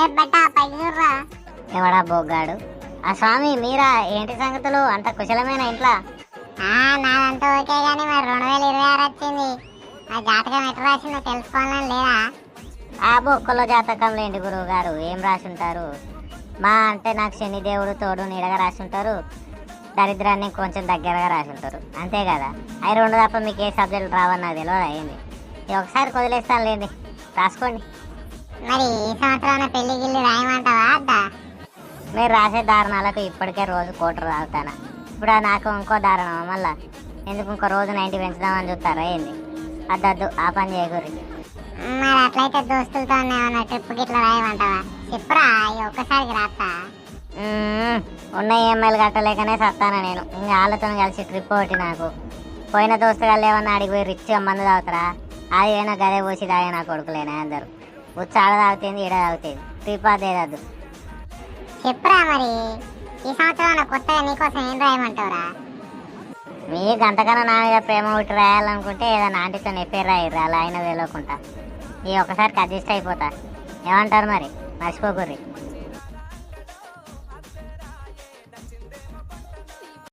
ఏ బట్ట పైకి చూడరా. ఎవడా బొగ్గాడు? ఆ స్వామి మీరా? ఏంటి సంగతులు? అంత కుశలమైన ఇంట్లో? నాదంతా ఓకే గానీ మరి 2026 వచ్చింది. ఆ జాతకం ఎట్లా రాసిందో తెలుసుకోవాలని లేదా? ఆ బొక్కలో జాతకంలో ఏంటి గురువు గారు, ఏం రాసుంటారు? మా అంటే నాకు శనిదేవుడు తోడు నీడగా రాసుంటారు, దరిద్రాన్ని కొంచెం దగ్గరగా రాసుంటారు, అంతే కదా. అవి రెండు తప్ప మీకు ఏ సబ్జెక్టులు రావని నాకు తెలియదు. అయింది ఇది ఒకసారి వదిలేస్తాను లేండి, రాసుకోండి. మరి ఈ సంవత్సరం పెళ్లి గిల్లి రాయమంటావా అద్దా? మీరు రాసే దారుణాలకు ఇప్పటికే రోజు కోటరు తాగుతాను. ఇప్పుడు నాకు ఇంకో దారుణం మళ్ళా ఎందుకు ఇంకో రోజు 90 పెంచుదామని చూస్తారా ఏంది? అద్దద్దు, ఆ పని చేయకూరి. మరి అట్లయితే దోస్తులతో ఏమన్నా ట్రిప్ గిట్లా రాయమంటావా? చెప్పురా, ఈ ఒక్కసారికి రాస్తా. ఉన్న ఈఎంఐలు కట్టలేకనే సత్తానా నేను. ఇంకా వాళ్ళతో కలిసి ట్రిప్ ఒకటి నాకు. పోయిన దోస్తుగాళ్ళు ఏమన్నా అడిగి పోయి రిచ్గా మందు తాగుతారా? అది ఏమైనా గదే పోసి తాగే నా కొడుకులేనా అందరు. ఉచ్చి ఆడ తాగుతుంది, ఈడ తాగుతుంది. ట్రిప్ అదేదద్దు. చెప్పురా మరి, ఈ సంవత్సరం కొత్తగా నీకోసం ఏం రాయమంటావురా? మీకు అంతకన్నా నా మీద ప్రేమ ఒకటి రాయాలనుకుంటే ఏదైనా ఆంటీతో నెప్పేరు రాయరు, అలా అయినా తెలియకుండా. ఈ ఒక్కసారికి అడ్జస్ట్ అయిపోతా. ఏమంటారు మరి? మర్చిపోకూర్రి.